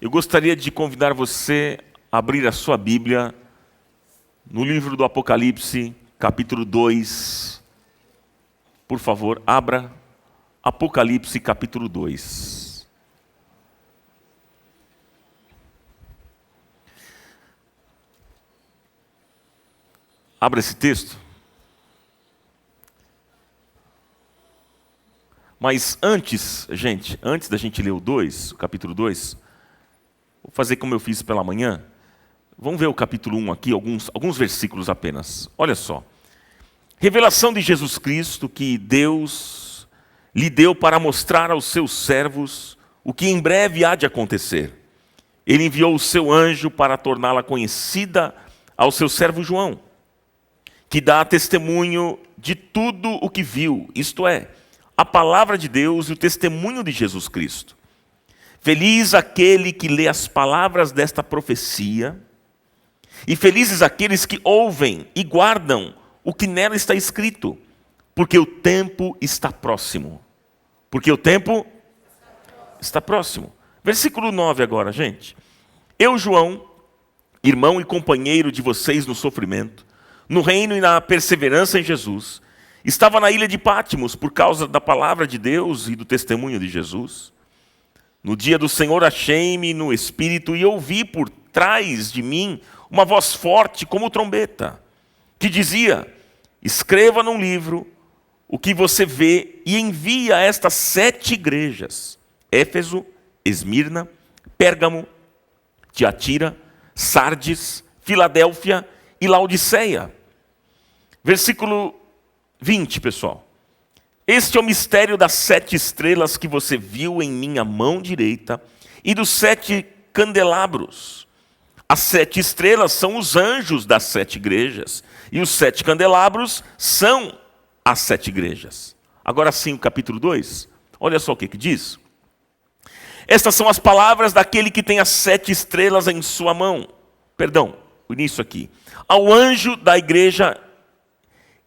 Eu gostaria de convidar você a abrir a sua Bíblia no livro do Apocalipse, capítulo 2. Por favor, abra Apocalipse, capítulo 2. Abra esse texto. Mas antes da gente ler o capítulo 2, vou fazer como eu fiz pela manhã. Vamos ver o capítulo 1 aqui, alguns versículos apenas. Olha só. Revelação de Jesus Cristo que Deus lhe deu para mostrar aos seus servos o que em breve há de acontecer. Ele enviou o seu anjo para torná-la conhecida ao seu servo João, que dá testemunho de tudo o que viu, isto é, a palavra de Deus e o testemunho de Jesus Cristo. Feliz aquele que lê as palavras desta profecia, e felizes aqueles que ouvem e guardam o que nela está escrito, porque o tempo está próximo. Porque o tempo está próximo. Versículo 9 agora, gente. Eu, João, irmão e companheiro de vocês no sofrimento, no reino e na perseverança em Jesus, estava na ilha de Patmos por causa da palavra de Deus e do testemunho de Jesus. No dia do Senhor achei-me no Espírito e ouvi por trás de mim uma voz forte como trombeta, que dizia: escreva num livro o que você vê e envia a estas 7 igrejas: Éfeso, Esmirna, Pérgamo, Tiatira, Sardes, Filadélfia e Laodiceia. Versículo 20, pessoal. Este é o mistério das 7 estrelas que você viu em minha mão direita e dos 7 candelabros. As 7 estrelas são os anjos das 7 igrejas e os 7 candelabros são as 7 igrejas. Agora sim, o capítulo 2. Olha só o que diz. Estas são as palavras daquele que tem as 7 estrelas em sua mão. Perdão, o início aqui. Ao anjo da igreja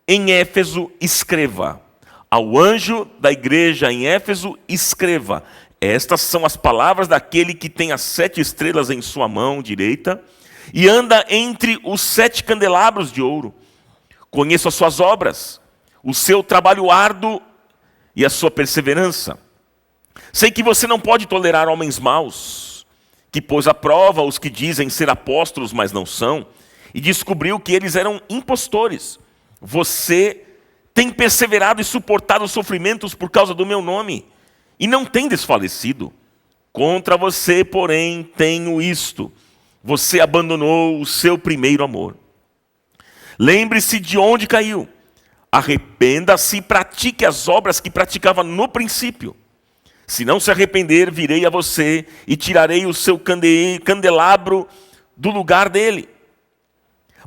em Éfeso, escreva. Ao anjo da igreja em Éfeso, escreva. Estas são as palavras daquele que tem as 7 estrelas em sua mão direita e anda entre os 7 candelabros de ouro. Conheço as suas obras, o seu trabalho árduo e a sua perseverança. Sei que você não pode tolerar homens maus, que pôs à prova os que dizem ser apóstolos, mas não são, e descobriu que eles eram impostores. Você tem perseverado e suportado sofrimentos por causa do meu nome, e não tem desfalecido. Contra você, porém, tenho isto: você abandonou o seu primeiro amor. Lembre-se de onde caiu. Arrependa-se e pratique as obras que praticava no princípio. Se não se arrepender, virei a você e tirarei o seu candelabro do lugar dele.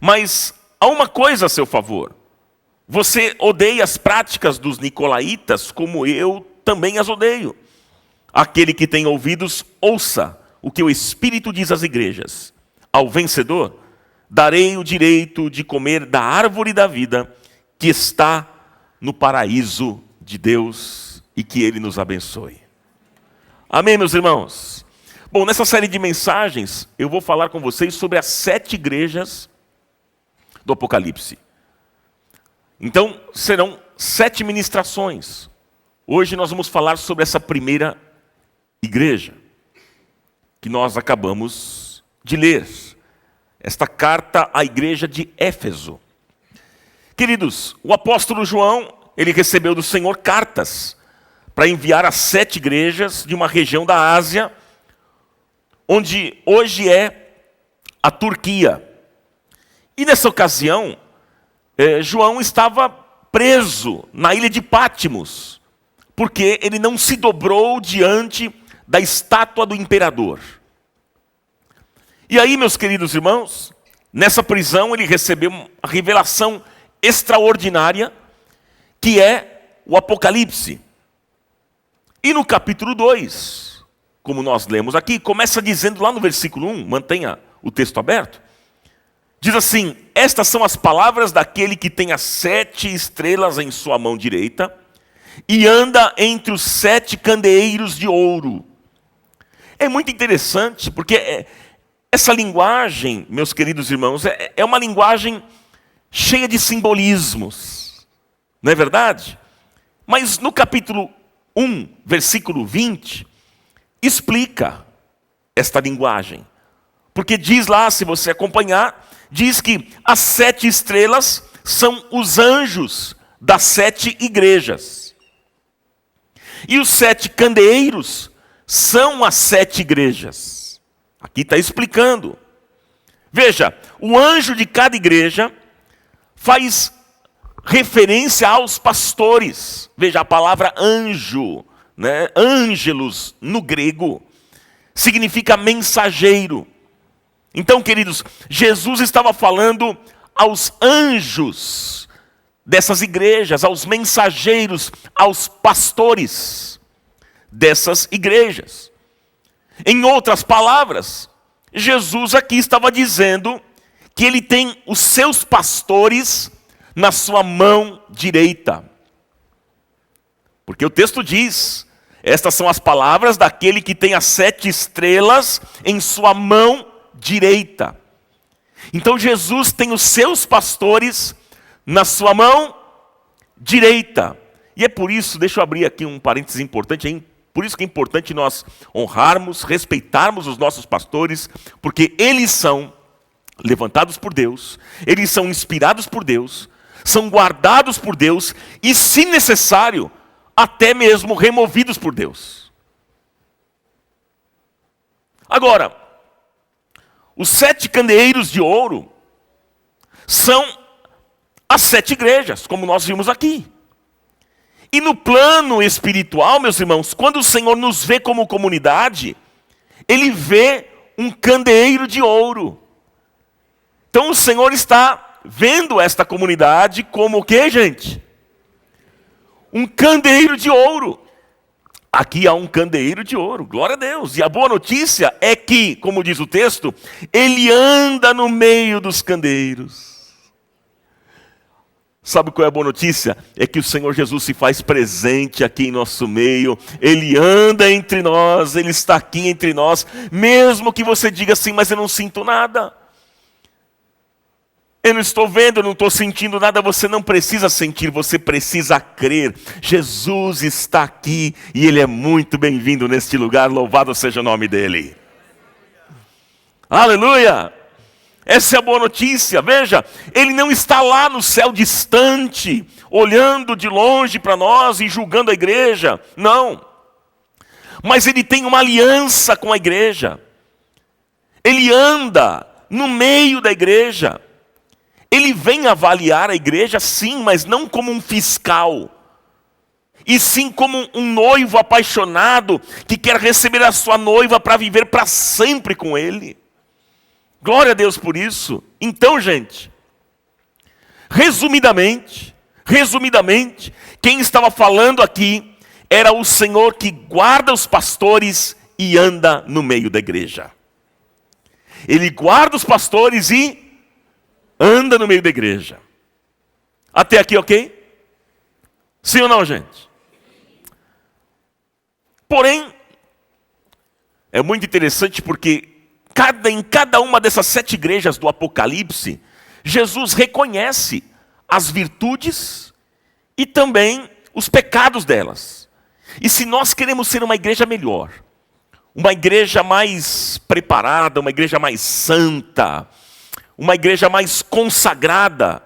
Mas há uma coisa a seu favor. Você odeia as práticas dos nicolaítas, como eu também as odeio. Aquele que tem ouvidos, ouça o que o Espírito diz às igrejas. Ao vencedor, darei o direito de comer da árvore da vida que está no paraíso de Deus, e que Ele nos abençoe. Amém, meus irmãos? Bom, nessa série de mensagens, eu vou falar com vocês sobre as 7 igrejas do Apocalipse. Então, serão 7 ministrações. Hoje nós vamos falar sobre essa primeira igreja, que nós acabamos de ler. Esta carta à igreja de Éfeso. Queridos, o apóstolo João, ele recebeu do Senhor cartas para enviar a 7 igrejas de uma região da Ásia, onde hoje é a Turquia. E nessa ocasião, João estava preso na ilha de Patmos, porque ele não se dobrou diante da estátua do imperador. E aí, meus queridos irmãos, nessa prisão ele recebeu a revelação extraordinária, que é o Apocalipse. E no capítulo 2, como nós lemos aqui, começa dizendo lá no versículo 1, mantenha o texto aberto, diz assim: estas são as palavras daquele que tem as 7 estrelas em sua mão direita e anda entre os 7 candeeiros de ouro. É muito interessante, porque essa linguagem, meus queridos irmãos, é uma linguagem cheia de simbolismos, não é verdade? Mas no capítulo 1, versículo 20, explica esta linguagem. Porque diz lá, se você acompanhar, diz que as 7 estrelas são os anjos das 7 igrejas. E os 7 candeeiros são as 7 igrejas. Aqui está explicando. Veja, o anjo de cada igreja faz referência aos pastores. Veja, a palavra anjo, né? Ângelos no grego, significa mensageiro. Então, queridos, Jesus estava falando aos anjos dessas igrejas, aos mensageiros, aos pastores dessas igrejas. Em outras palavras, Jesus aqui estava dizendo que ele tem os seus pastores na sua mão direita. Porque o texto diz, estas são as palavras daquele que tem as 7 estrelas em sua mão direita. Então Jesus tem os seus pastores na sua mão direita. E é por isso, deixa eu abrir aqui um parênteses importante, por isso que é importante nós honrarmos, respeitarmos os nossos pastores, porque eles são levantados por Deus, eles são inspirados por Deus, são guardados por Deus e, se necessário, até mesmo removidos por Deus. Agora, os 7 candeeiros de ouro são as 7 igrejas, como nós vimos aqui. E no plano espiritual, meus irmãos, quando o Senhor nos vê como comunidade, Ele vê um candeeiro de ouro. Então o Senhor está vendo esta comunidade como o quê, gente? Um candeeiro de ouro. Aqui há um candeeiro de ouro, glória a Deus. E a boa notícia é que, como diz o texto, Ele anda no meio dos candeeiros. Sabe qual é a boa notícia? É que o Senhor Jesus se faz presente aqui em nosso meio. Ele anda entre nós, Ele está aqui entre nós. Mesmo que você diga assim, mas eu não sinto nada. Eu não estou vendo, eu não estou sentindo nada. Você não precisa sentir, você precisa crer. Jesus está aqui e Ele é muito bem-vindo neste lugar. Louvado seja o nome dEle. Aleluia! Essa é a boa notícia. Veja, Ele não está lá no céu distante, olhando de longe para nós e julgando a igreja. Não. Mas Ele tem uma aliança com a igreja. Ele anda no meio da igreja. Ele vem avaliar a igreja, sim, mas não como um fiscal. E sim como um noivo apaixonado que quer receber a sua noiva para viver para sempre com Ele. Glória a Deus por isso. Então, gente, resumidamente, quem estava falando aqui era o Senhor que guarda os pastores e anda no meio da igreja. Ele guarda os pastores e anda no meio da igreja. Até aqui, ok? Sim ou não, gente? Porém, é muito interessante porque em cada uma dessas 7 igrejas do Apocalipse, Jesus reconhece as virtudes e também os pecados delas. E se nós queremos ser uma igreja melhor, uma igreja mais preparada, uma igreja mais santa, uma igreja mais consagrada,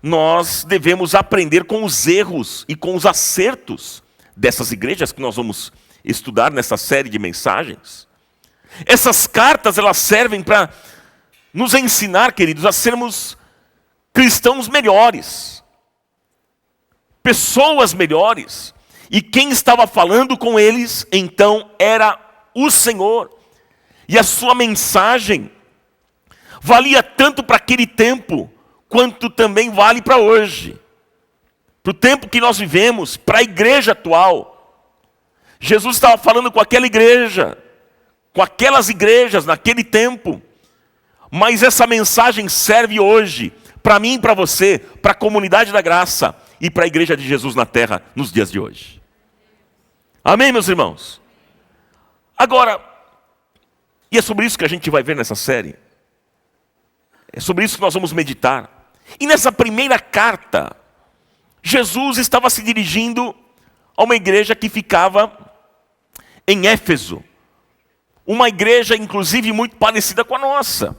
nós devemos aprender com os erros e com os acertos dessas igrejas que nós vamos estudar nessa série de mensagens. Essas cartas, elas servem para nos ensinar, queridos, a sermos cristãos melhores, pessoas melhores. E quem estava falando com eles, então, era o Senhor. E a sua mensagem valia tanto para aquele tempo, quanto também vale para hoje. Para o tempo que nós vivemos, para a igreja atual. Jesus estava falando com aquela igreja, com aquelas igrejas naquele tempo. Mas essa mensagem serve hoje, para mim e para você, para a comunidade da graça e para a igreja de Jesus na terra, nos dias de hoje. Amém, meus irmãos? Agora, E é sobre isso que a gente vai ver nessa série. É sobre isso que nós vamos meditar. E nessa primeira carta, Jesus estava se dirigindo a uma igreja que ficava em Éfeso. Uma igreja, inclusive, muito parecida com a nossa.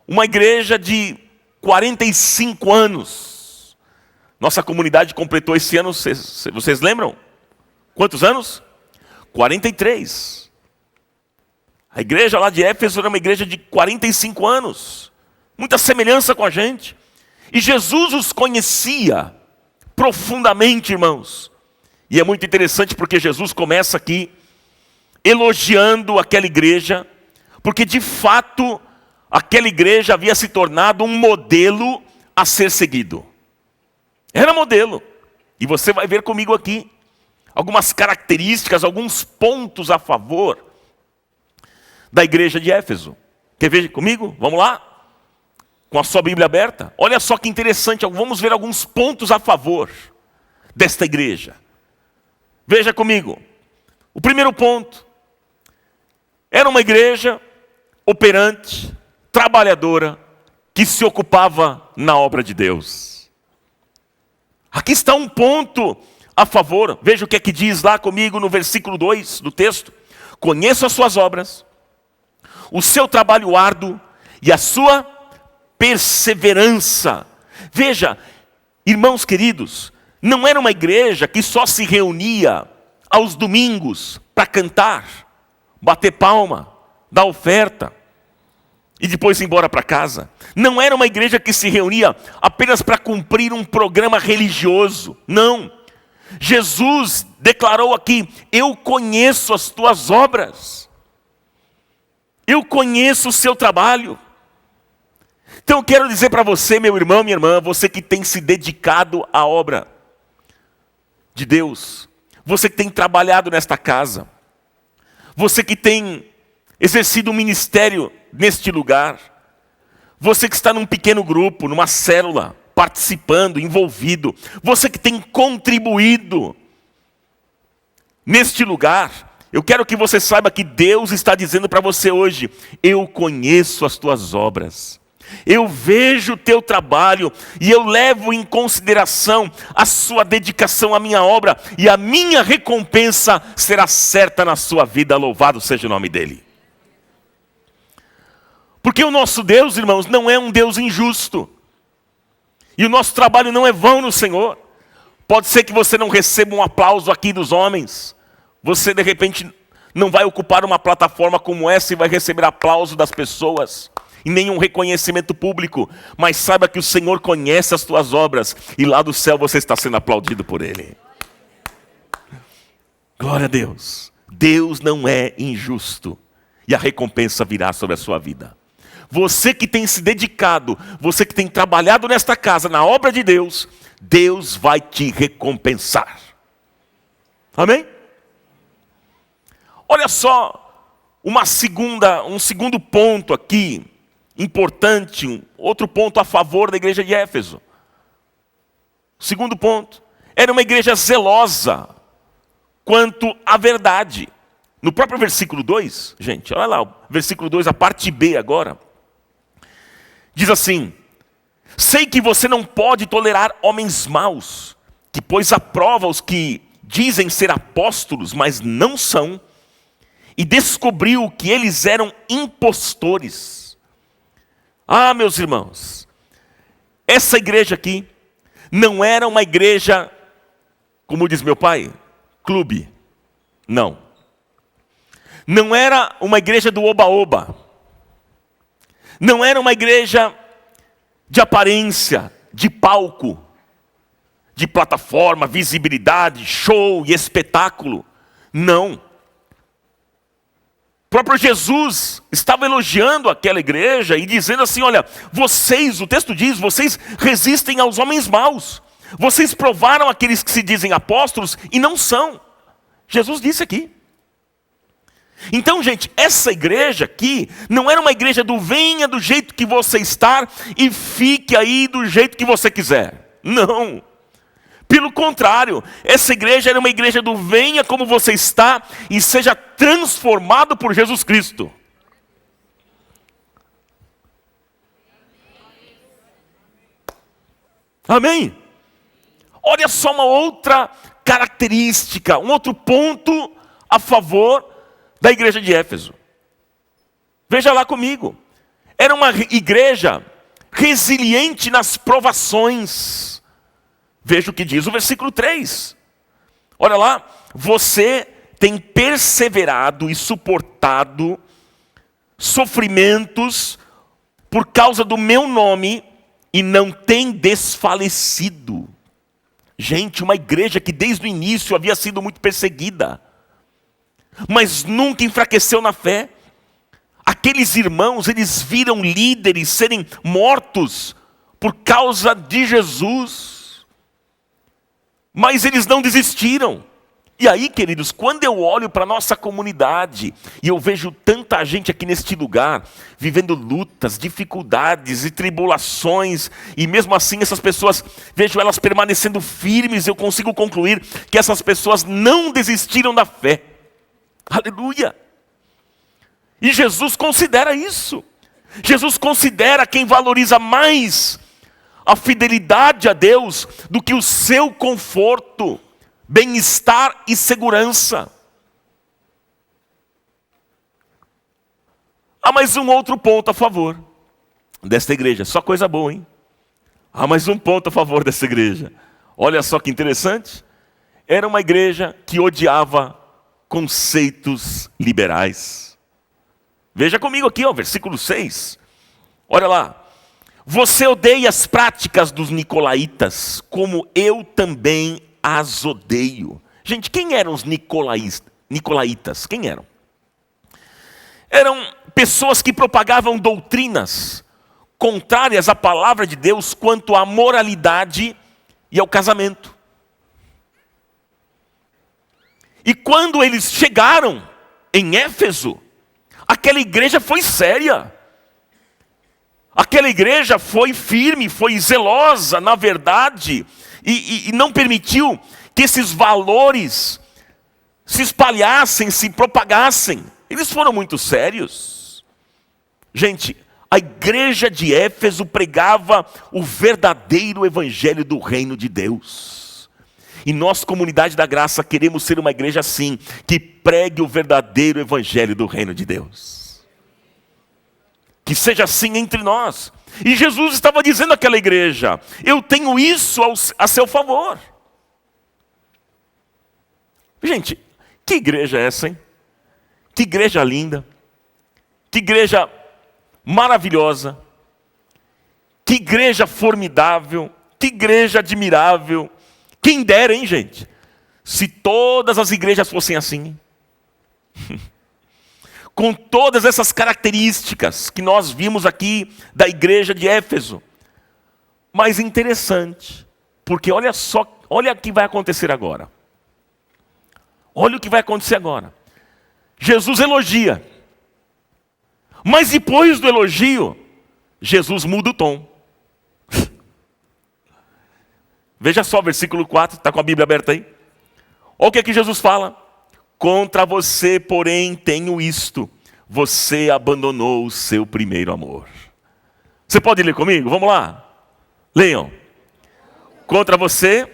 Uma igreja de 45 anos. Nossa comunidade completou esse ano, vocês lembram? Quantos anos? 43. A igreja lá de Éfeso era uma igreja de 45 anos. Muita semelhança com a gente. E Jesus os conhecia profundamente, irmãos. E é muito interessante porque Jesus começa aqui elogiando aquela igreja, porque de fato aquela igreja havia se tornado um modelo a ser seguido. Era modelo. E você vai ver comigo aqui algumas características, alguns pontos a favor da igreja de Éfeso. Quer ver comigo? Vamos lá? Com a sua Bíblia aberta. Olha só que interessante, vamos ver alguns pontos a favor desta igreja. Veja comigo. O primeiro ponto. Era uma igreja operante, trabalhadora, que se ocupava na obra de Deus. Aqui está um ponto a favor. Veja o que é que diz lá comigo no versículo 2 do texto. Conheço as suas obras, o seu trabalho árduo e a sua perseverança. Veja, irmãos queridos, não era uma igreja que só se reunia aos domingos para cantar, bater palma, dar oferta e depois ir embora para casa. Não era uma igreja que se reunia apenas para cumprir um programa religioso. Não. Jesus declarou aqui: eu conheço as tuas obras. Eu conheço o seu trabalho. Então eu quero dizer para você, meu irmão, minha irmã, você que tem se dedicado à obra de Deus, você que tem trabalhado nesta casa, você que tem exercido um ministério neste lugar, você que está num pequeno grupo, numa célula, participando, envolvido, você que tem contribuído neste lugar, eu quero que você saiba que Deus está dizendo para você hoje: eu conheço as tuas obras, eu vejo o teu trabalho e eu levo em consideração a sua dedicação à minha obra, e a minha recompensa será certa na sua vida. Louvado seja o nome dele. Porque o nosso Deus, irmãos, não é um Deus injusto, e o nosso trabalho não é vão no Senhor. Pode ser que você não receba um aplauso aqui dos homens. Você, de repente, não vai ocupar uma plataforma como essa e vai receber aplauso das pessoas, e nenhum reconhecimento público. Mas saiba que o Senhor conhece as tuas obras, e lá do céu você está sendo aplaudido por Ele. Glória a Deus. Deus não é injusto, e a recompensa virá sobre a sua vida. Você que tem se dedicado, você que tem trabalhado nesta casa, na obra de Deus, Deus vai te recompensar. Amém? Olha só, um segundo ponto aqui, importante, outro ponto a favor da igreja de Éfeso. Segundo ponto, era uma igreja zelosa quanto à verdade. No próprio versículo 2, gente, olha lá, versículo 2, a parte B agora. Diz assim: sei que você não pode tolerar homens maus, que pois aprova os que dizem ser apóstolos, mas não são, e descobriu que eles eram impostores. Ah, meus irmãos, essa igreja aqui não era uma igreja, como diz meu pai, clube. Não. Não era uma igreja do oba-oba. Não era uma igreja de aparência, de palco, de plataforma, visibilidade, show e espetáculo. Não. O próprio Jesus estava elogiando aquela igreja e dizendo assim: olha, vocês, o texto diz, vocês resistem aos homens maus. Vocês provaram aqueles que se dizem apóstolos e não são. Jesus disse aqui. Então, gente, essa igreja aqui não era uma igreja do venha do jeito que você está e fique aí do jeito que você quiser. Não. Pelo contrário, essa igreja era uma igreja do venha como você está e seja transformado por Jesus Cristo. Amém? Olha só uma outra característica, um outro ponto a favor da igreja de Éfeso. Veja lá comigo. Era uma igreja resiliente nas provações. Veja o que diz o versículo 3. Olha lá. Você tem perseverado e suportado sofrimentos por causa do meu nome e não tem desfalecido. Gente, uma igreja que desde o início havia sido muito perseguida, mas nunca enfraqueceu na fé. Aqueles irmãos, eles viram líderes serem mortos por causa de Jesus, mas eles não desistiram. E aí, queridos, quando eu olho para a nossa comunidade e eu vejo tanta gente aqui neste lugar vivendo lutas, dificuldades e tribulações, e mesmo assim essas pessoas, vejo elas permanecendo firmes, eu consigo concluir que essas pessoas não desistiram da fé. Aleluia! E Jesus considera isso. Jesus considera quem valoriza mais a fidelidade a Deus do que o seu conforto, bem-estar e segurança. Há mais um outro ponto a favor desta igreja. Só coisa boa, hein? Há mais um ponto a favor dessa igreja. Olha só que interessante. Era uma igreja que odiava conceitos liberais. Veja comigo aqui, ó, versículo 6. Olha lá. Você odeia as práticas dos nicolaítas, como eu também as odeio. Gente, quem eram os nicolaítas? Quem eram? Eram pessoas que propagavam doutrinas contrárias à palavra de Deus quanto à moralidade e ao casamento. E quando eles chegaram em Éfeso, aquela igreja foi séria. Aquela igreja foi firme, foi zelosa na verdade, e não permitiu que esses valores se espalhassem, se propagassem. Eles foram muito sérios. Gente, a igreja de Éfeso pregava o verdadeiro evangelho do reino de Deus. E nós, comunidade da graça, queremos ser uma igreja assim, que pregue o verdadeiro evangelho do reino de Deus. Que seja assim entre nós. E Jesus estava dizendo àquela igreja: eu tenho isso a seu favor. Gente, que igreja é essa, hein? Que igreja linda. Que igreja maravilhosa. Que igreja formidável. Que igreja admirável. Quem dera, hein, gente? Se todas as igrejas fossem assim. Com todas essas características que nós vimos aqui da igreja de Éfeso. Mas interessante, porque olha só, olha o que vai acontecer agora. Olha o que vai acontecer agora. Jesus elogia. Mas depois do elogio, Jesus muda o tom. Veja só, versículo 4, está com a Bíblia aberta aí? Olha o que aqui Jesus fala. Contra você, porém, tenho isto: você abandonou o seu primeiro amor. Você pode ler comigo? Vamos lá. Leiam. Contra você.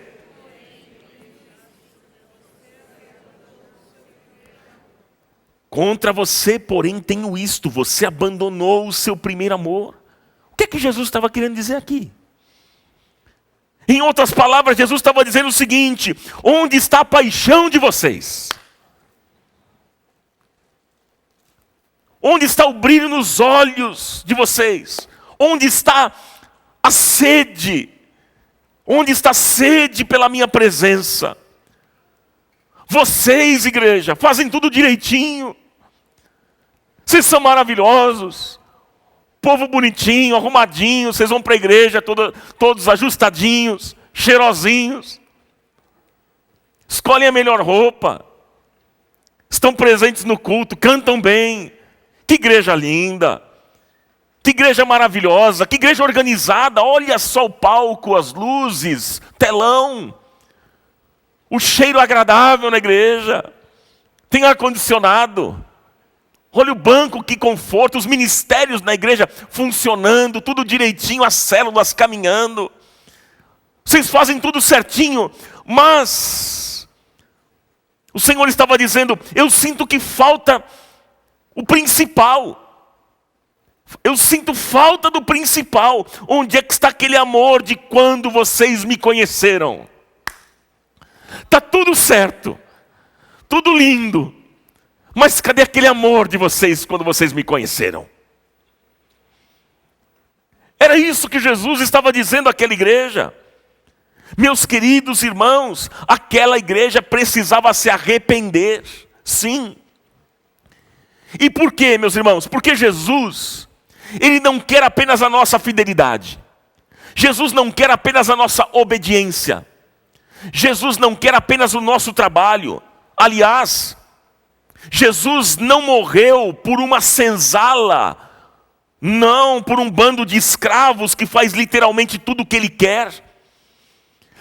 Contra você, porém, tenho isto: você abandonou o seu primeiro amor. O que é que Jesus estava querendo dizer aqui? Em outras palavras, Jesus estava dizendo o seguinte: onde está a paixão de vocês? Onde está o brilho nos olhos de vocês? Onde está a sede? Onde está a sede pela minha presença? Vocês, igreja, fazem tudo direitinho. Vocês são maravilhosos. Povo bonitinho, arrumadinho. Vocês vão para a igreja todos ajustadinhos, cheirosinhos. Escolhem a melhor roupa. Estão presentes no culto, cantam bem. Que igreja linda, que igreja maravilhosa, que igreja organizada. Olha só o palco, as luzes, telão, o cheiro agradável na igreja, tem ar-condicionado. Olha o banco, que conforto, os ministérios na igreja funcionando, tudo direitinho, as células caminhando. Vocês fazem tudo certinho, mas o Senhor estava dizendo, eu sinto que falta o principal. Eu sinto falta do principal. Onde é que está aquele amor de quando vocês me conheceram? Está tudo certo, tudo lindo, mas cadê aquele amor de vocês quando vocês me conheceram? Era isso que Jesus estava dizendo àquela igreja. Meus queridos irmãos, aquela igreja precisava se arrepender, sim. E por quê, meus irmãos? Porque Jesus, Ele não quer apenas a nossa fidelidade. Jesus não quer apenas a nossa obediência. Jesus não quer apenas o nosso trabalho. Aliás, Jesus não morreu por uma senzala, não por um bando de escravos que faz literalmente tudo o que Ele quer.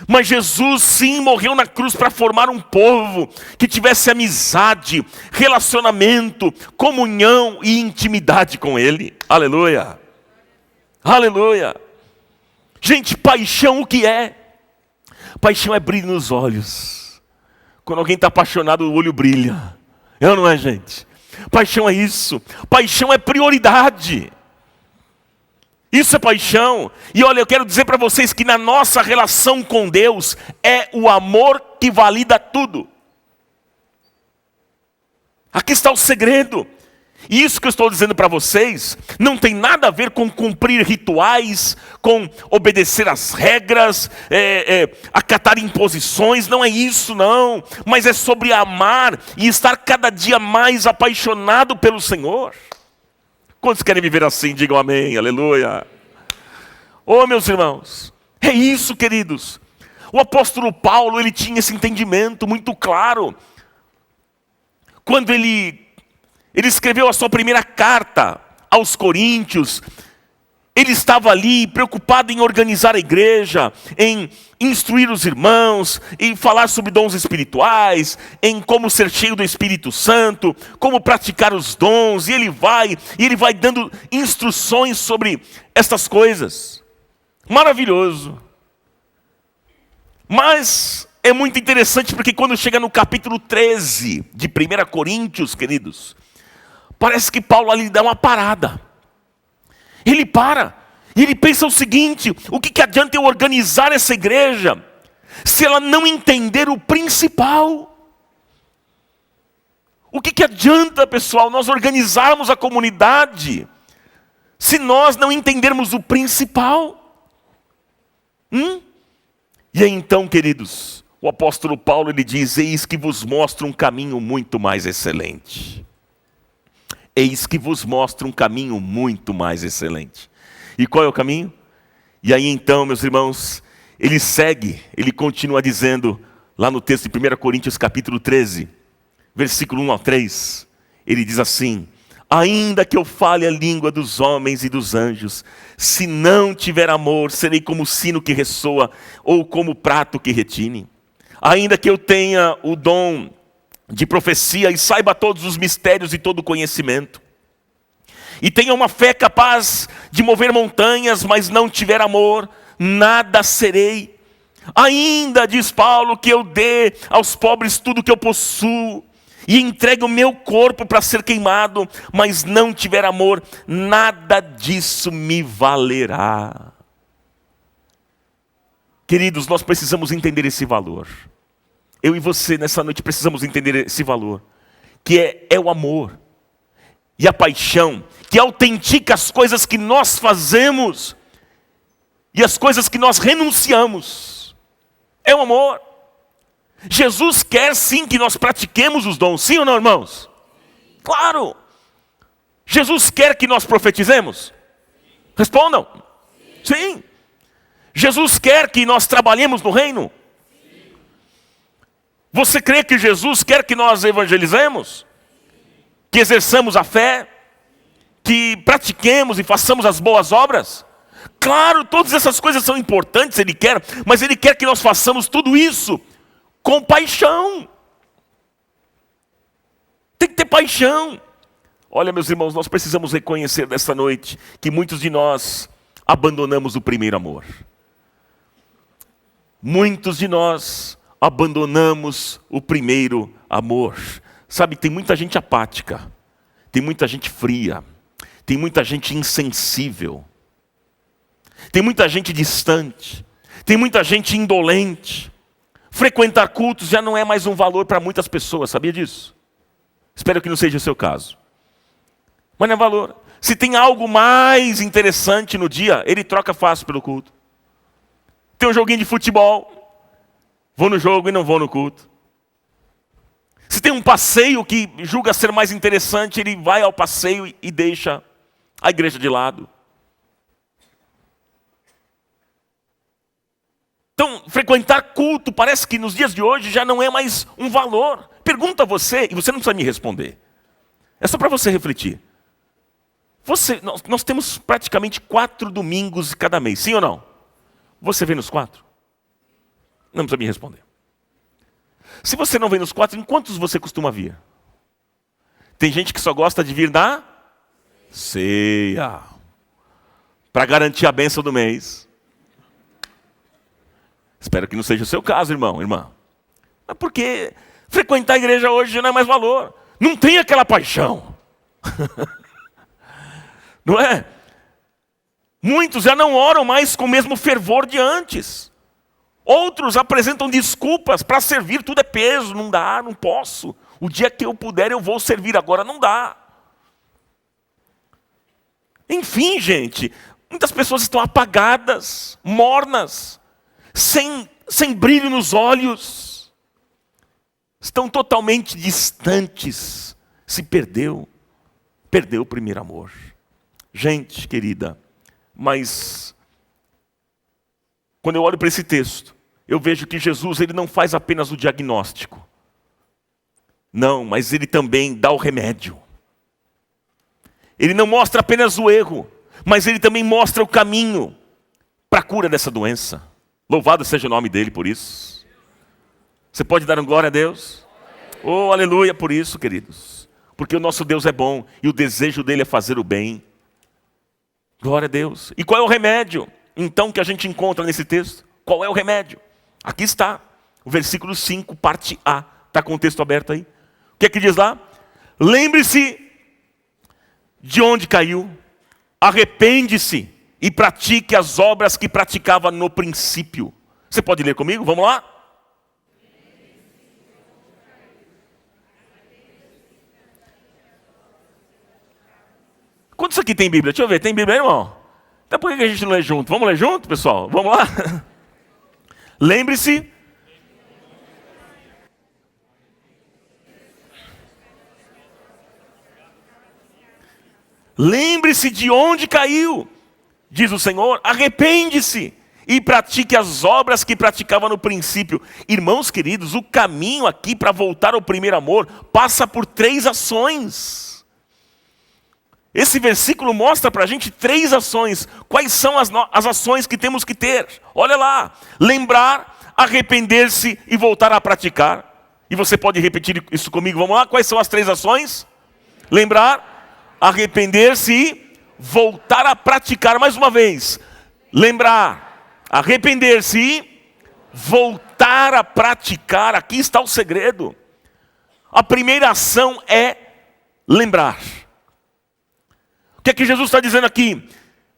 Mas Jesus sim morreu na cruz para formar um povo que tivesse amizade, relacionamento, comunhão e intimidade com Ele. Aleluia! Aleluia! Gente, paixão o que é? Paixão é brilho nos olhos. Quando alguém está apaixonado, o olho brilha. É ou não é, gente? Paixão é isso. Paixão é prioridade. Isso é paixão. E olha, eu quero dizer para vocês que na nossa relação com Deus é o amor que valida tudo. Aqui está o segredo. E isso que eu estou dizendo para vocês não tem nada a ver com cumprir rituais, com obedecer às regras, acatar imposições. Não é isso, não. Mas é sobre amar e estar cada dia mais apaixonado pelo Senhor. Quantos querem viver assim? Digam amém, aleluia. Oh, meus irmãos, é isso, queridos. O apóstolo Paulo, ele tinha esse entendimento muito claro. Quando ele escreveu a sua primeira carta aos Coríntios, ele estava ali preocupado em organizar a igreja, em instruir os irmãos, em falar sobre dons espirituais, em como ser cheio do Espírito Santo, como praticar os dons, e ele vai dando instruções sobre estas coisas. Maravilhoso. Mas é muito interessante porque quando chega no capítulo 13 de 1 Coríntios, queridos, parece que Paulo ali dá uma parada. Ele para, e ele pensa o seguinte: o que adianta eu organizar essa igreja, se ela não entender o principal? O que adianta, pessoal, nós organizarmos a comunidade, se nós não entendermos o principal? E aí então, queridos, o apóstolo Paulo, ele diz: eis que vos mostro um caminho muito mais excelente. Eis que vos mostro um caminho muito mais excelente. E qual é o caminho? E aí então, meus irmãos, ele segue, ele continua dizendo, lá no texto de 1 Coríntios capítulo 13, versículo 1 ao 3, ele diz assim: ainda que eu fale a língua dos homens e dos anjos, se não tiver amor, serei como o sino que ressoa, ou como o prato que retine. Ainda que eu tenha o dom de profecia e saiba todos os mistérios e todo o conhecimento, e tenha uma fé capaz de mover montanhas, mas não tiver amor, nada serei. Ainda, diz Paulo, que eu dê aos pobres tudo que eu possuo, e entregue o meu corpo para ser queimado, mas não tiver amor, nada disso me valerá. Queridos, nós precisamos entender esse valor. Eu e você nessa noite precisamos entender esse valor, que é o amor e a paixão, que autentica as coisas que nós fazemos e as coisas que nós renunciamos. É o amor. Jesus quer sim que nós pratiquemos os dons, sim ou não, irmãos? Claro. Jesus quer que nós profetizemos? Respondam. Sim. Jesus quer que nós trabalhemos no reino? Você crê que Jesus quer que nós evangelizemos? Que exerçamos a fé? Que pratiquemos e façamos as boas obras? Claro, todas essas coisas são importantes, Ele quer, mas Ele quer que nós façamos tudo isso com paixão. Tem que ter paixão. Olha, meus irmãos, nós precisamos reconhecer nesta noite que muitos de nós abandonamos o primeiro amor. Muitos de nós abandonamos o primeiro amor. Sabe, tem muita gente apática, tem muita gente fria, tem muita gente insensível, tem muita gente distante, tem muita gente indolente. Frequentar cultos já não é mais um valor para muitas pessoas, sabia disso? Espero que não seja o seu caso. Mas não é valor. Se tem algo mais interessante no dia, ele troca fácil pelo culto. Tem um joguinho de futebol, vou no jogo e não vou no culto. Se tem um passeio que julga ser mais interessante, ele vai ao passeio e deixa a igreja de lado. Então, frequentar culto parece que nos dias de hoje já não é mais um valor. Pergunta a você, e você não precisa me responder. É só para você refletir. Nós temos praticamente 4 domingos cada mês, sim ou não? Você vem nos 4? Não precisa me responder. Se você não vem nos 4, em quantos você costuma vir? Tem gente que só gosta de vir na ceia, para garantir a bênção do mês. Espero que não seja o seu caso, irmão, irmã. Mas porque frequentar a igreja hoje já não é mais valor. Não tem aquela paixão. Não é? Muitos já não oram mais com o mesmo fervor de antes. Outros apresentam desculpas para servir, tudo é peso, não dá, não posso. O dia que eu puder eu vou servir, agora não dá. Enfim, gente, muitas pessoas estão apagadas, mornas, sem brilho nos olhos. Estão totalmente distantes. Se perdeu o primeiro amor. Gente querida, mas quando eu olho para esse texto, eu vejo que Jesus ele não faz apenas o diagnóstico. Não, mas ele também dá o remédio. Ele não mostra apenas o erro, mas ele também mostra o caminho para a cura dessa doença. Louvado seja o nome dele por isso. Você pode dar um glória a Deus? Oh, aleluia por isso, queridos. Porque o nosso Deus é bom e o desejo dele é fazer o bem. Glória a Deus. E qual é o remédio, então, que a gente encontra nesse texto? Qual é o remédio? Aqui está, o versículo 5, parte A. Está com o texto aberto aí? O que é que diz lá? Lembre-se de onde caiu, arrepende-se e pratique as obras que praticava no princípio. Você pode ler comigo? Vamos lá? Quantos aqui tem Bíblia? Deixa eu ver, tem Bíblia aí, irmão? Então por que a gente não lê junto? Vamos ler junto, pessoal? Vamos lá? Lembre-se. Lembre-se de onde caiu, diz o Senhor, arrepende-se e pratique as obras que praticava no princípio. Irmãos queridos, o caminho aqui para voltar ao primeiro amor passa por 3 ações. Esse versículo mostra para a gente 3 ações. Quais são as ações que temos que ter? Olha lá, lembrar, arrepender-se e voltar a praticar. E você pode repetir isso comigo, vamos lá? Quais são as 3 ações? Lembrar, arrepender-se e voltar a praticar. Mais uma vez, lembrar, arrepender-se e voltar a praticar. Aqui está o segredo. A primeira ação é lembrar. O que é que Jesus está dizendo aqui?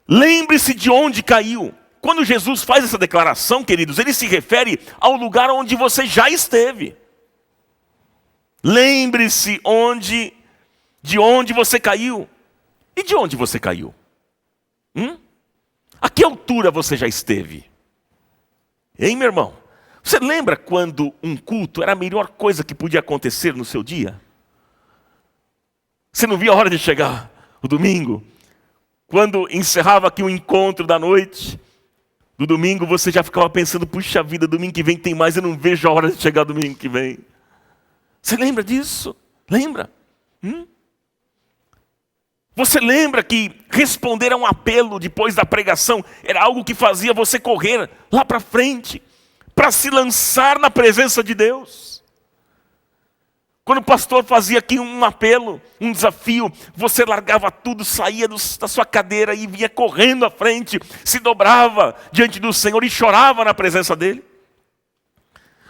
Lembre-se de onde caiu. Quando Jesus faz essa declaração, queridos, ele se refere ao lugar onde você já esteve. Lembre-se de onde você caiu. E de onde você caiu? A que altura você já esteve? Hein, meu irmão? Você lembra quando um culto era a melhor coisa que podia acontecer no seu dia? Você não via a hora de chegar o domingo? Quando encerrava aqui o encontro da noite do domingo, você já ficava pensando, puxa vida, domingo que vem tem mais, eu não vejo a hora de chegar domingo que vem. Você lembra disso? Lembra? Você lembra que responder a um apelo depois da pregação era algo que fazia você correr lá para frente, para se lançar na presença de Deus? Quando o pastor fazia aqui um apelo, um desafio, você largava tudo, saía da sua cadeira e vinha correndo à frente, se dobrava diante do Senhor e chorava na presença dele.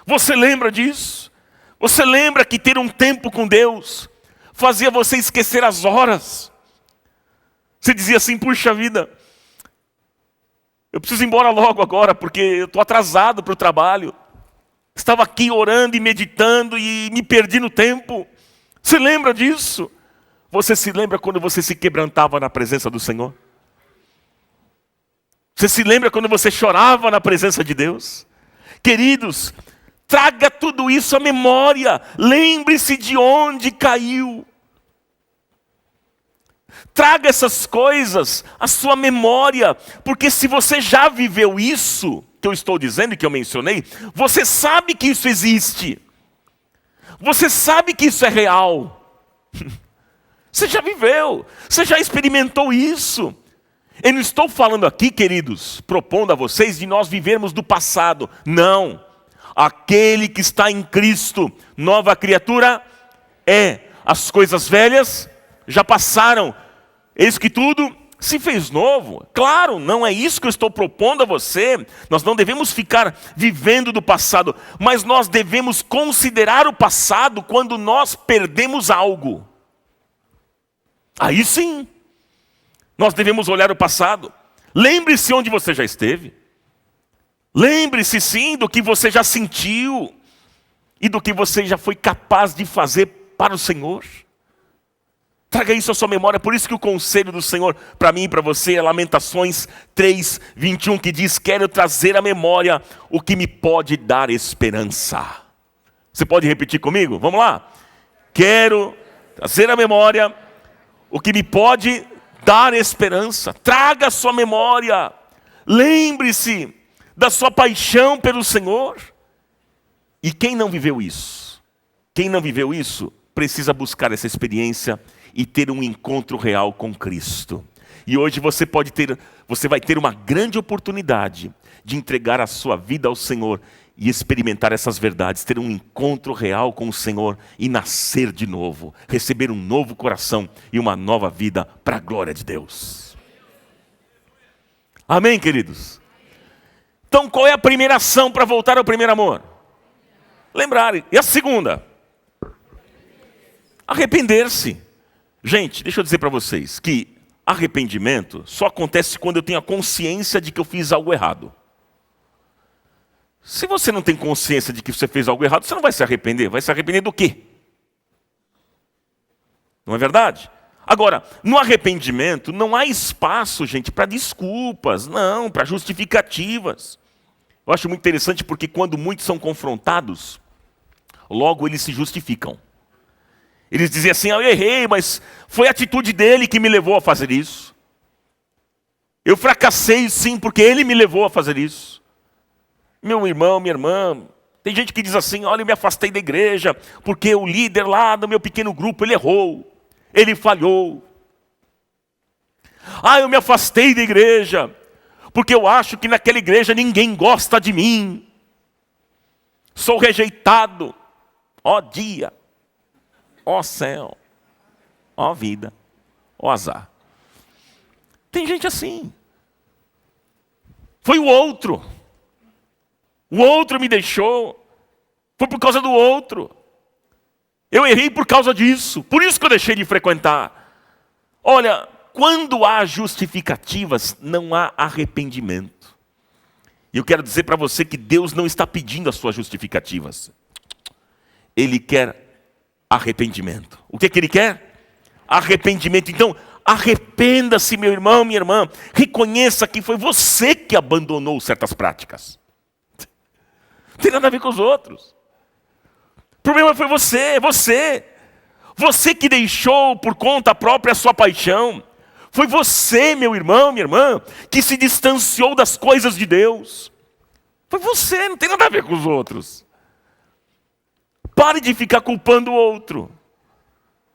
Você lembra disso? Você lembra que ter um tempo com Deus fazia você esquecer as horas? Você dizia assim, puxa vida, eu preciso ir embora logo agora, porque eu estou atrasado para o trabalho. Estava aqui orando e meditando e me perdi no tempo. Você lembra disso? Você se lembra quando você se quebrantava na presença do Senhor? Você se lembra quando você chorava na presença de Deus? Queridos, traga tudo isso à memória. Lembre-se de onde caiu. Traga essas coisas à sua memória, porque se você já viveu isso que eu estou dizendo e que eu mencionei, você sabe que isso existe. Você sabe que isso é real. Você já viveu, você já experimentou isso. Eu não estou falando aqui, queridos, propondo a vocês de nós vivermos do passado. Não. Aquele que está em Cristo, nova criatura é. As coisas velhas já passaram. Eis que tudo se fez novo. Claro, não é isso que eu estou propondo a você. Nós não devemos ficar vivendo do passado, mas nós devemos considerar o passado quando nós perdemos algo. Aí sim, nós devemos olhar o passado. Lembre-se onde você já esteve. Lembre-se sim do que você já sentiu e do que você já foi capaz de fazer para o Senhor. Traga isso à sua memória. Por isso que o conselho do Senhor para mim e para você é Lamentações 3:21, que diz: quero trazer à memória o que me pode dar esperança. Você pode repetir comigo? Vamos lá. Quero trazer à memória o que me pode dar esperança. Traga à sua memória. Lembre-se da sua paixão pelo Senhor. E quem não viveu isso? Quem não viveu isso precisa buscar essa experiência e ter um encontro real com Cristo. E hoje você vai ter uma grande oportunidade de entregar a sua vida ao Senhor e experimentar essas verdades, ter um encontro real com o Senhor e nascer de novo, receber um novo coração e uma nova vida para a glória de Deus. Amém, queridos? Então qual é a primeira ação para voltar ao primeiro amor? Lembrar. E a segunda? Arrepender-se. Gente, deixa eu dizer para vocês que arrependimento só acontece quando eu tenho a consciência de que eu fiz algo errado. Se você não tem consciência de que você fez algo errado, você não vai se arrepender. Vai se arrepender do quê? Não é verdade? Agora, no arrependimento não há espaço, gente, para desculpas, não, para justificativas. Eu acho muito interessante porque quando muitos são confrontados, logo eles se justificam. Eles dizem assim: eu errei, mas foi a atitude dele que me levou a fazer isso. Eu fracassei sim, porque ele me levou a fazer isso. Meu irmão, minha irmã, tem gente que diz assim: olha, eu me afastei da igreja, porque o líder lá do meu pequeno grupo, ele errou, ele falhou. Eu me afastei da igreja, porque eu acho que naquela igreja ninguém gosta de mim. Sou rejeitado. Ó dia, ó céu, ó vida, ó azar. Tem gente assim. Foi o outro. O outro me deixou. Foi por causa do outro. Eu errei por causa disso. Por isso que eu deixei de frequentar. Olha, quando há justificativas, não há arrependimento. E eu quero dizer para você que Deus não está pedindo as suas justificativas. Ele quer arrependimento. O que Ele quer? Arrependimento. Então, arrependa-se, meu irmão, minha irmã. Reconheça que foi você que abandonou certas práticas. Não tem nada a ver com os outros. O problema foi você. Você que deixou por conta própria a sua paixão. Foi você, meu irmão, minha irmã, que se distanciou das coisas de Deus. Foi você, não tem nada a ver com os outros. Pare de ficar culpando o outro.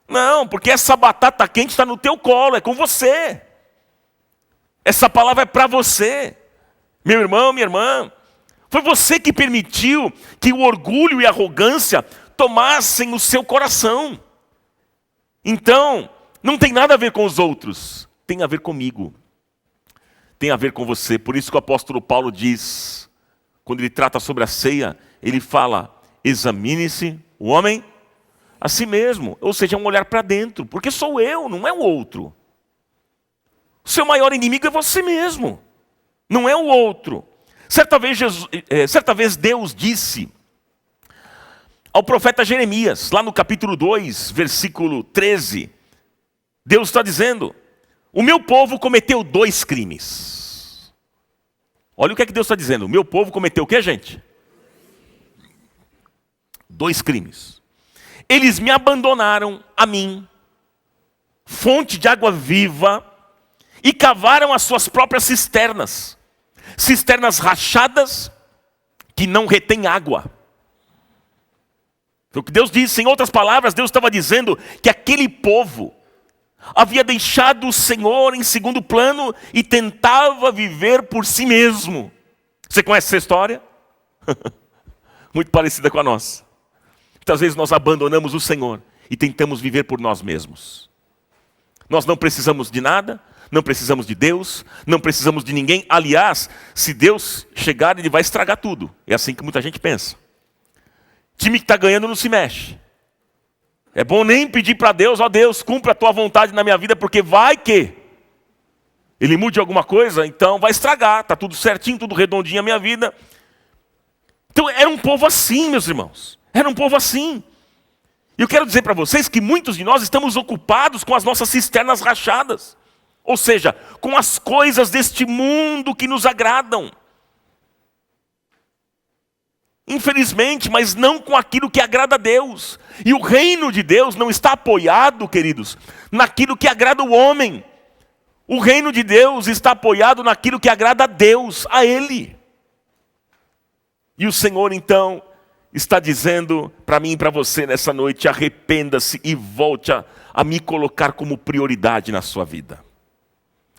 Não, porque essa batata quente está no teu colo, é com você. Essa palavra é para você. Meu irmão, minha irmã. Foi você que permitiu que o orgulho e a arrogância tomassem o seu coração. Então, não tem nada a ver com os outros. Tem a ver comigo. Tem a ver com você. Por isso que o apóstolo Paulo diz: quando ele trata sobre a ceia, ele fala: examine-se o homem a si mesmo. Ou seja, é um olhar para dentro, porque sou eu, não é o outro. O seu maior inimigo é você mesmo, não é o outro. Certa vez Deus disse ao profeta Jeremias, lá no capítulo 2, versículo 13, Deus está dizendo: o meu povo cometeu 2 crimes. Olha o que é que Deus está dizendo. O meu povo cometeu o que, gente? 2 crimes. Eles me abandonaram a mim, fonte de água viva, e cavaram as suas próprias cisternas. Cisternas rachadas que não retêm água. Foi o que Deus disse. Em outras palavras, Deus estava dizendo que aquele povo havia deixado o Senhor em segundo plano e tentava viver por si mesmo. Você conhece essa história? Muito parecida com a nossa. Muitas vezes nós abandonamos o Senhor e tentamos viver por nós mesmos. Nós não precisamos de nada, não precisamos de Deus, não precisamos de ninguém. Aliás, se Deus chegar, Ele vai estragar tudo. É assim que muita gente pensa. Time que está ganhando não se mexe. É bom nem pedir para Deus: ó Deus, cumpra a tua vontade na minha vida, porque vai que Ele mude alguma coisa, então vai estragar. Está tudo certinho, tudo redondinho a minha vida. Então era um povo assim, meus irmãos. Era um povo assim. E eu quero dizer para vocês que muitos de nós estamos ocupados com as nossas cisternas rachadas. Ou seja, com as coisas deste mundo que nos agradam. Infelizmente, mas não com aquilo que agrada a Deus. E o reino de Deus não está apoiado, queridos, naquilo que agrada o homem. O reino de Deus está apoiado naquilo que agrada a Deus, a Ele. E o Senhor, então, está dizendo para mim e para você nessa noite: arrependa-se e volte a me colocar como prioridade na sua vida.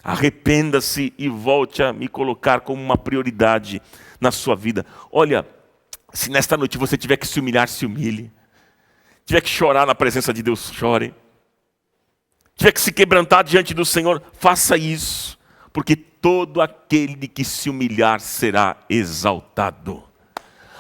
Arrependa-se e volte a me colocar como uma prioridade na sua vida. Olha, se nesta noite você tiver que se humilhar, se humilhe. Tiver que chorar na presença de Deus, chore. Tiver que se quebrantar diante do Senhor, faça isso. Porque todo aquele que se humilhar será exaltado.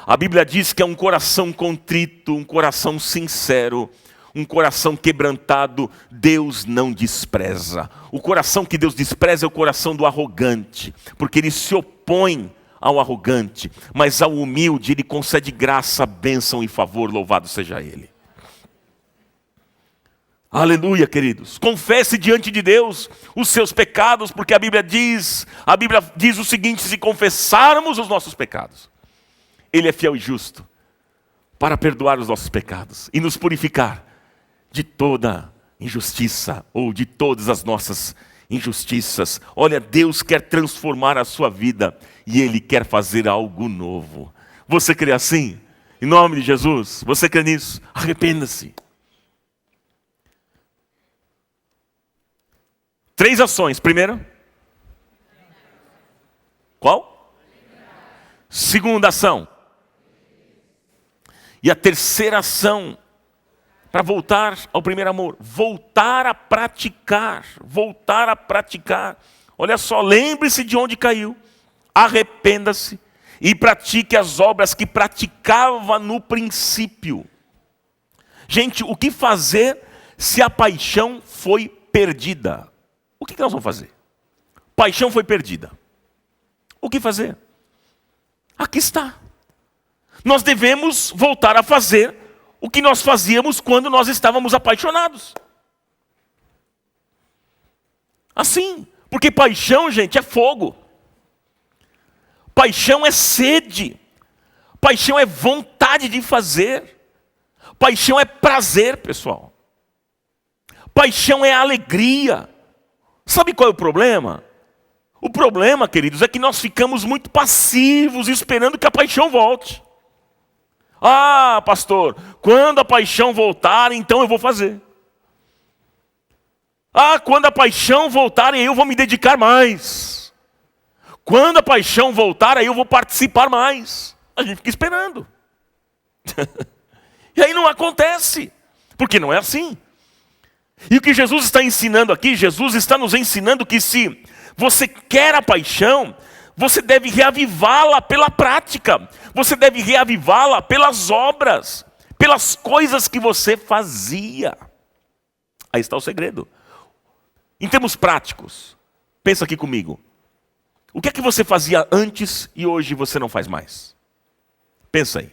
A Bíblia diz que é um coração contrito, um coração sincero, um coração quebrantado, Deus não despreza. O coração que Deus despreza é o coração do arrogante, porque ele se opõe ao arrogante, mas ao humilde Ele concede graça, bênção e favor, louvado seja Ele. Aleluia, queridos. Confesse diante de Deus os seus pecados, porque a Bíblia diz o seguinte: se confessarmos os nossos pecados, Ele é fiel e justo para perdoar os nossos pecados e nos purificar de toda injustiça, ou de todas as nossas injustiças. Olha, Deus quer transformar a sua vida e Ele quer fazer algo novo. Você crê assim? Em nome de Jesus, você crê nisso? Arrependa-se. 3 ações. Primeiro, qual? Segunda ação. E a terceira ação, para voltar ao primeiro amor, voltar a praticar, voltar a praticar. Olha só, lembre-se de onde caiu, arrependa-se e pratique as obras que praticava no princípio. Gente, o que fazer se a paixão foi perdida? O que nós vamos fazer? Paixão foi perdida. O que fazer? Aqui está. Nós devemos voltar a fazer o que nós fazíamos quando nós estávamos apaixonados. Assim, porque paixão, gente, é fogo. Paixão é sede. Paixão é vontade de fazer. Paixão é prazer, pessoal. Paixão é alegria. Sabe qual é o problema? O problema, queridos, é que nós ficamos muito passivos esperando que a paixão volte. Ah, pastor, quando a paixão voltar, então eu vou fazer. Ah, quando a paixão voltar, eu vou me dedicar mais. Quando a paixão voltar, aí eu vou participar mais. A gente fica esperando. E aí não acontece, porque não é assim. E o que Jesus está ensinando aqui, Jesus está nos ensinando que se você quer a paixão, Você deve reavivá-la pela prática. Você deve reavivá-la pelas obras, pelas coisas que você fazia. Aí está o segredo. Em termos práticos, pensa aqui comigo. O que é que você fazia antes e hoje você não faz mais? Pensa aí.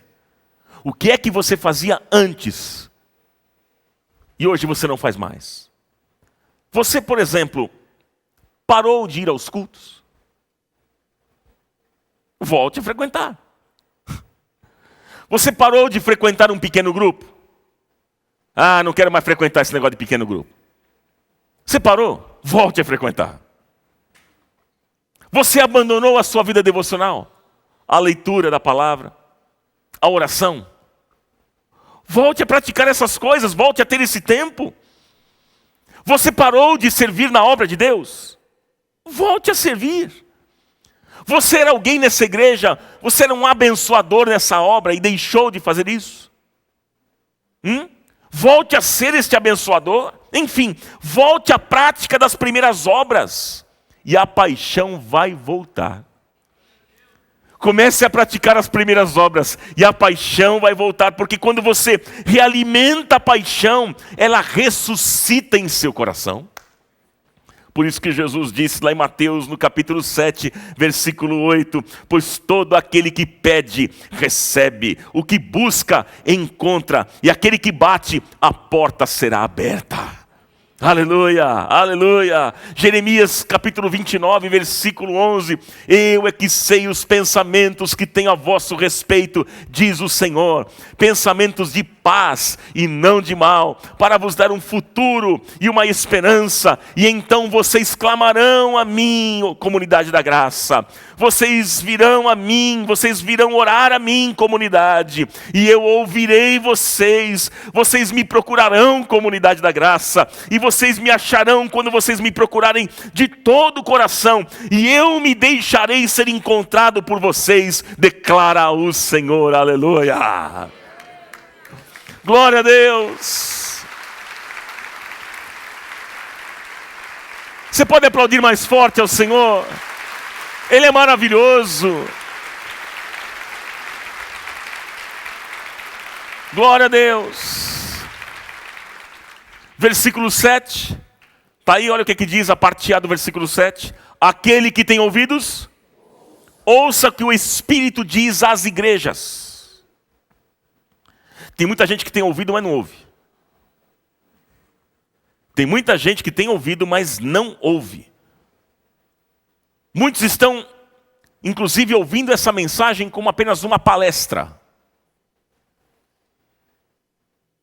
O que é que você fazia antes e hoje você não faz mais? Você, por exemplo, parou de ir aos cultos? Volte a frequentar. Você parou de frequentar um pequeno grupo? Ah, não quero mais frequentar esse negócio de pequeno grupo. Você parou? Volte a frequentar. Você abandonou a sua vida devocional? A leitura da palavra? A oração? Volte a praticar essas coisas, volte a ter esse tempo. Você parou de servir na obra de Deus? Volte a servir. Você era alguém nessa igreja, você era um abençoador nessa obra e deixou de fazer isso? Volte a ser este abençoador. Enfim, volte à prática das primeiras obras e a paixão vai voltar. Comece a praticar as primeiras obras e a paixão vai voltar, porque quando você realimenta a paixão, ela ressuscita em seu coração. Por isso que Jesus disse lá em Mateus, no capítulo 7, versículo 8, pois todo aquele que pede, recebe, o que busca, encontra, e aquele que bate, a porta será aberta. Aleluia, aleluia. Jeremias capítulo 29, versículo 11. Eu é que sei os pensamentos que tenho a vosso respeito, diz o Senhor. Pensamentos de paz e não de mal, para vos dar um futuro e uma esperança. E então vocês clamarão a mim, comunidade da graça. Vocês virão a mim, vocês virão orar a mim, comunidade. E eu ouvirei vocês. Vocês me procurarão, comunidade da graça. E vocês me acharão quando vocês me procurarem de todo o coração. E eu me deixarei ser encontrado por vocês, declara o Senhor. Aleluia. Glória a Deus. Você pode aplaudir mais forte ao Senhor? Ele é maravilhoso. Glória a Deus. Versículo 7. Está aí, olha o que diz a parte A do versículo 7. Aquele que tem ouvidos, ouça o que o Espírito diz às igrejas. Tem muita gente que tem ouvido, mas não ouve. Tem muita gente que tem ouvido, mas não ouve. Muitos estão, inclusive, ouvindo essa mensagem como apenas uma palestra.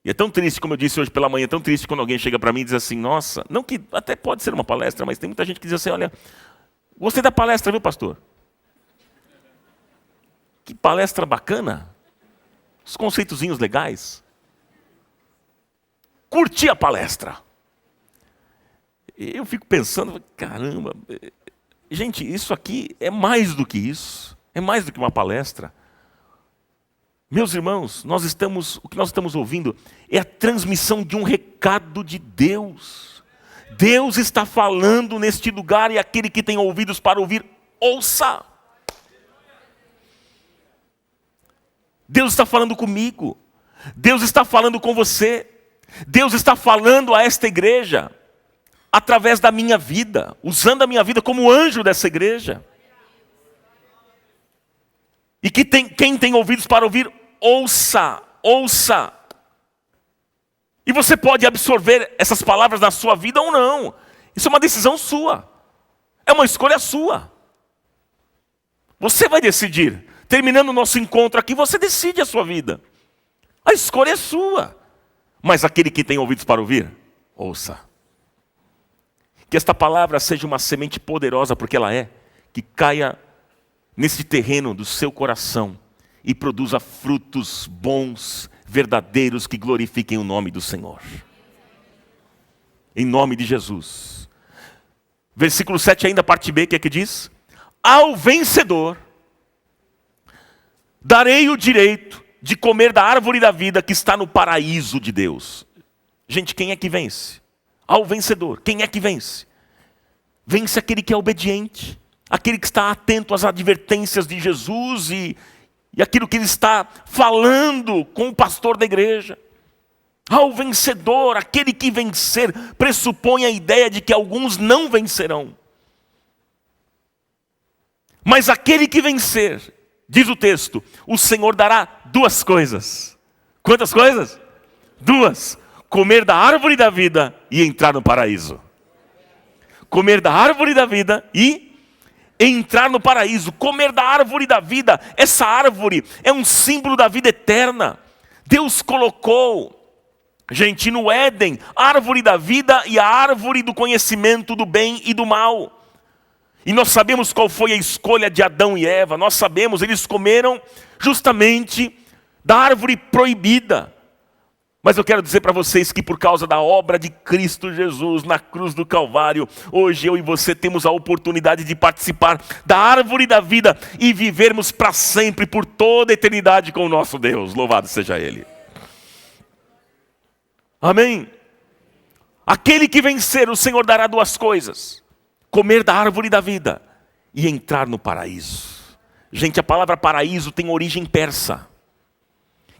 E é tão triste, como eu disse hoje pela manhã, é tão triste quando alguém chega para mim e diz assim, nossa, não que até pode ser uma palestra, mas tem muita gente que diz assim, olha, gostei da palestra, viu, pastor? Que palestra bacana. Os conceitozinhos legais. Curti a palestra. Eu fico pensando, caramba, gente, isso aqui é mais do que isso. É mais do que uma palestra. Meus irmãos, o que nós estamos ouvindo é a transmissão de um recado de Deus. Deus está falando neste lugar e aquele que tem ouvidos para ouvir, ouça. Deus está falando comigo. Deus está falando com você. Deus está falando a esta igreja através da minha vida, usando a minha vida como anjo dessa igreja. E quem tem ouvidos para ouvir, ouça, ouça. E você pode absorver essas palavras na sua vida ou não. Isso é uma decisão sua. É uma escolha sua. Você vai decidir. Terminando o nosso encontro aqui, você decide a sua vida. A escolha é sua. Mas aquele que tem ouvidos para ouvir, ouça. Que esta palavra seja uma semente poderosa, porque ela é, que caia nesse terreno do seu coração e produza frutos bons, verdadeiros, que glorifiquem o nome do Senhor. Em nome de Jesus. Versículo 7 ainda, parte B, que é que diz? Ao vencedor darei o direito de comer da árvore da vida que está no paraíso de Deus. Gente, quem é que vence? Ao vencedor, quem é que vence? Vence aquele que é obediente, aquele que está atento às advertências de Jesus e aquilo que ele está falando com o pastor da igreja. Ao vencedor, aquele que vencer, pressupõe a ideia de que alguns não vencerão. Mas aquele que vencer, diz o texto, o Senhor dará duas coisas. Quantas coisas? Duas. Comer da árvore da vida e entrar no paraíso. Comer da árvore da vida e entrar no paraíso. Comer da árvore da vida. Essa árvore é um símbolo da vida eterna. Deus colocou, gente, no Éden, a árvore da vida e a árvore do conhecimento do bem e do mal. E nós sabemos qual foi a escolha de Adão e Eva. Nós sabemos, eles comeram justamente da árvore proibida. Mas eu quero dizer para vocês que por causa da obra de Cristo Jesus na cruz do Calvário, hoje eu e você temos a oportunidade de participar da árvore da vida e vivermos para sempre, por toda a eternidade com o nosso Deus. Louvado seja Ele. Amém? Aquele que vencer, o Senhor dará duas coisas: comer da árvore da vida e entrar no paraíso. Gente, a palavra paraíso tem origem persa,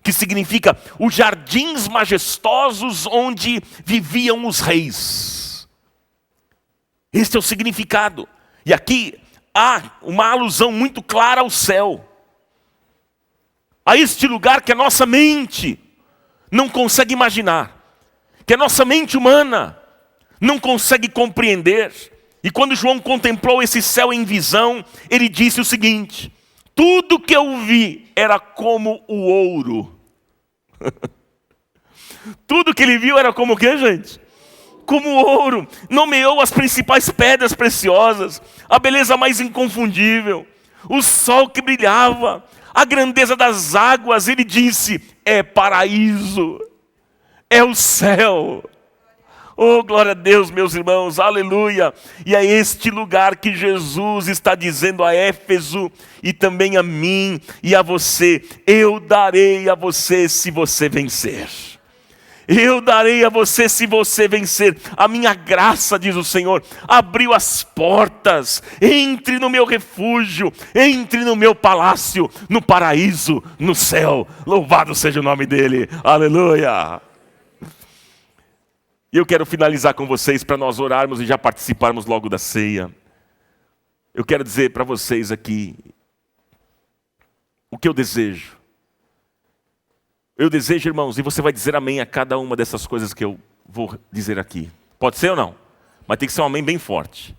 que significa os jardins majestosos onde viviam os reis. Este é o significado. E aqui há uma alusão muito clara ao céu, a este lugar que a nossa mente não consegue imaginar, que a nossa mente humana não consegue compreender. E quando João contemplou esse céu em visão, ele disse o seguinte: tudo que eu vi era como o ouro. Tudo que ele viu era como o quê, gente? Como ouro. Nomeou as principais pedras preciosas, a beleza mais inconfundível, o sol que brilhava, a grandeza das águas. Ele disse: é paraíso, é o céu. Oh, glória a Deus, meus irmãos, aleluia. E é este lugar que Jesus está dizendo a Éfeso e também a mim e a você: eu darei a você se você vencer. Eu darei a você se você vencer. A minha graça, diz o Senhor, abriu as portas. Entre no meu refúgio, entre no meu palácio, no paraíso, no céu. Louvado seja o nome dele, aleluia. E eu quero finalizar com vocês para nós orarmos e já participarmos logo da ceia. Eu quero dizer para vocês aqui o que eu desejo. Eu desejo, irmãos, e você vai dizer amém a cada uma dessas coisas que eu vou dizer aqui. Pode ser ou não? Mas tem que ser um amém bem forte.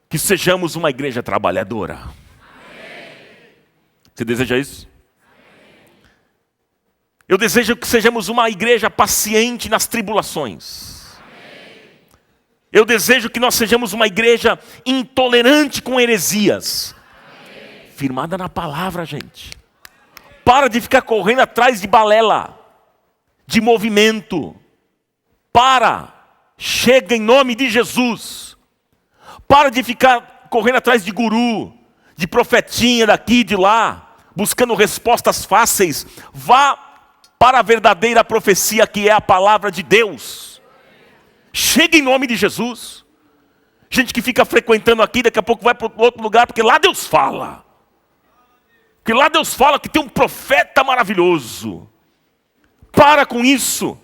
Que sejamos uma igreja trabalhadora. Amém. Você deseja isso? Eu desejo que sejamos uma igreja paciente nas tribulações. Amém. Eu desejo que nós sejamos uma igreja intolerante com heresias. Amém. Firmada na palavra, gente. Para de ficar correndo atrás de balela, de movimento. Chega em nome de Jesus. Para de ficar correndo atrás de guru, de profetinha daqui e de lá, buscando respostas fáceis. Vá para a verdadeira profecia, que é a palavra de Deus. Chega em nome de Jesus. Gente que fica frequentando aqui, daqui a pouco vai para outro lugar, porque lá Deus fala. Porque lá Deus fala que tem um profeta maravilhoso. Para com isso.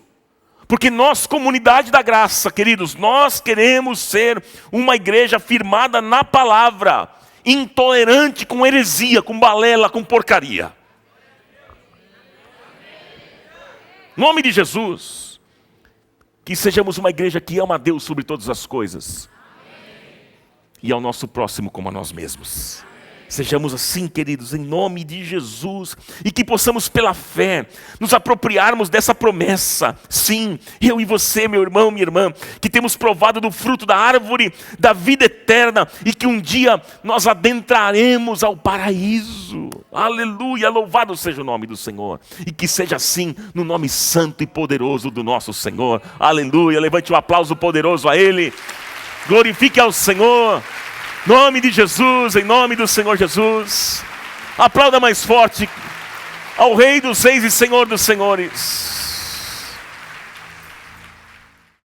Porque nós, comunidade da graça, queridos, nós queremos ser uma igreja firmada na palavra, intolerante com heresia, com balela, com porcaria. Em nome de Jesus, que sejamos uma igreja que ama a Deus sobre todas as coisas. Amém. E ao nosso próximo como a nós mesmos. Amém. Sejamos assim, queridos, em nome de Jesus. E que possamos pela fé nos apropriarmos dessa promessa. Sim, eu e você, meu irmão, minha irmã, que temos provado do fruto da árvore da vida eterna. E que um dia nós adentraremos ao paraíso. Aleluia, louvado seja o nome do Senhor. E que seja assim no nome santo e poderoso do nosso Senhor. Aleluia, levante um aplauso poderoso a Ele. Glorifique ao Senhor. Nome de Jesus, em nome do Senhor Jesus. Aplauda mais forte ao Rei dos Reis e Senhor dos Senhores.